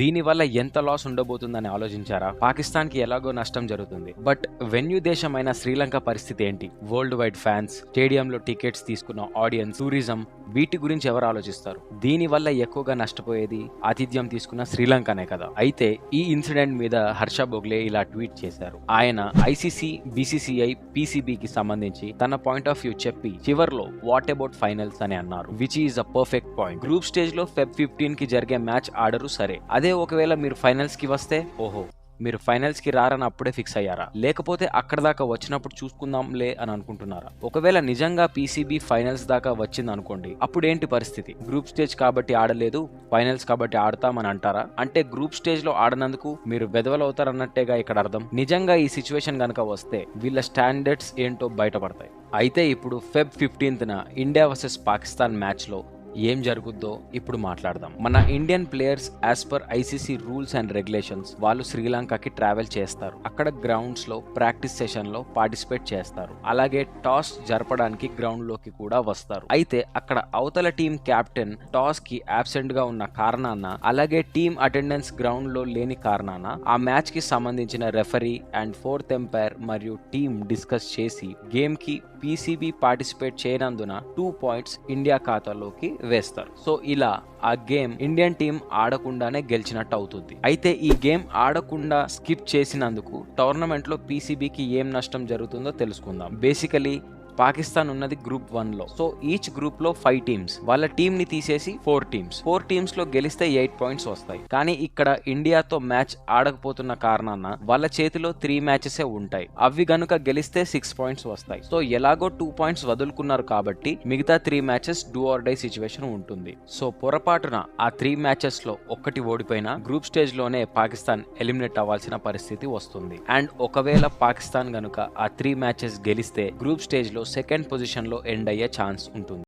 దీనివల్ల ఎంత లాస్ ఉండబోతుందని ఆలోచించారా? పాకిస్తాన్ కి ఎలాగో నష్టం జరుగుతుంది. బట్ వెన్యూ దేశమైన శ్రీలంక పరిస్థితి ఏంటి? వరల్డ్ వైడ్ ఫ్యాన్స్, స్టేడియంలో టికెట్స్ తీసుకున్న ఆడియన్స్, టూరిజం, వీటి గురించి ఎవరు ఆలోచిస్తారు? దీనివల్ల ఎక్కువగా నష్టపోయేది ఆతిథ్యం తీసుకున్న శ్రీలంకనే కదా. అయితే ఈ ఇన్సిడెంట్ మీద హర్ష బోగ్లే ఇలా ట్వీట్ చేశారు. ఆయన ఐసీసీ, బీసీసీఐ, పీసీబీకి సంబంధించి తన పాయింట్ ఆఫ్ వ్యూ చెప్పి చివర్లో వాట్ అబౌట్ ఫైనల్స్ అని అన్నారు, which is a perfect point. Group stage లో Feb 15 కి జరిగే మ్యాచ్ ఆడరు సరే, అదే ఒకవేళ మీరు ఫైనల్స్ కి వస్తే, ఓహో మీరు ఫైనల్స్ కి రారని అప్పుడే ఫిక్స్ అయ్యారా? లేకపోతే అక్కడ దాకా వచ్చినప్పుడు చూసుకుందాంలే అని అనుకుంటున్నారా? ఒకవేళ నిజంగా పీసీబీ ఫైనల్స్ దాకా వచ్చింది అనుకోండి, అప్పుడు ఏంటి పరిస్థితి? గ్రూప్ స్టేజ్ కాబట్టి ఆడలేదు, ఫైనల్స్ కాబట్టి ఆడతామని అంటారా? అంటే గ్రూప్ స్టేజ్ లో ఆడనందుకు మీరు బెదవలవుతారన్నట్టేగా ఇక్కడ అర్థం. నిజంగా ఈ సిచ్యువేషన్ గనక వస్తే వీళ్ళ స్టాండర్డ్స్ ఏంటో బయటపడతాయి. అయితే ఇప్పుడు Feb 15న ఇండియా వర్సెస్ పాకిస్తాన్ మ్యాచ్ లో ఏం జరుగుద్దో ఇప్పుడు మాట్లాడదాం. మన Indian players as per ICC rules and regulations వాళ్ళు శ్రీలంకకి ట్రావెల్ చేస్తారు. అక్కడ గ్రౌండ్స్ లో ప్రాక్టీస్ సెషన్ లో పార్టిసిపేట్ చేస్తారు. అలాగే టాస్ జరపడానికి గ్రౌండ్ లోకి కూడా వస్తారు. అయితే అక్కడ అవతల టీం కెప్టెన్ టాస్ కి అబ్సెంట్ గా ఉన్న కారణాన, అలాగే టీం అటెండెన్స్ గ్రౌండ్ లో లేని కారణాన ఆ మ్యాచ్ కి సంబంధించిన రెఫరీ అండ్ ఫోర్త్ ఎంపైర్ మరియు టీం డిస్కస్ చేసి గేమ్ కి పీసీబీ పార్టిసిపేట్ చేయనందున 2 పాయింట్స్ ఇండియా ఖాతాలోకి వేస్తారు. సో ఇలా ఆ గేమ్ ఇండియన్ టీం ఆడకుండానే గెలిచినట్టు అవుతుంది. అయితే ఈ గేమ్ ఆడకుండా స్కిప్ చేసినందుకు టోర్నమెంట్ లో పీసీబీకి ఏం నష్టం జరుగుతుందో తెలుసుకుందాం. బేసికలీ పాకిస్తాన్ ఉన్నది గ్రూప్ 1 లో. సో ఈచ్ గ్రూప్ లో 5 టీమ్స్, వాళ్ళ టీమ్ ని తీసేసి 4 టీమ్స్ లో గెలిస్తే 8 పాయింట్స్ వస్తాయి. కానీ ఇక్కడ ఇండియాతో మ్యాచ్ ఆడకపోతున్న కారణాన వాళ్ళ చేతిలో 3 మ్యాచెస్ ఉంటాయి. అవి గనుక గెలిస్తే 6 పాయింట్స్ వస్తాయి. సో ఎలాగో 2 పాయింట్స్ వదులుకున్నారు కాబట్టి మిగతా 3 matches do or die situation ఉంటుంది. సో పొరపాటున ఆ 3 మ్యాచెస్ లో ఒక్కటి ఓడిపోయినా గ్రూప్ స్టేజ్ లోనే పాకిస్తాన్ ఎలిమినేట్ అవ్వాల్సిన పరిస్థితి వస్తుంది. అండ్ ఒకవేళ పాకిస్తాన్ గనుక ఆ 3 మ్యాచెస్ గెలిస్తే గ్రూప్ స్టేజ్ లో సెకండ్ పొజిషన్ లో ఎండ్ అయ్యే ఛాన్స్ ఉంటుంది.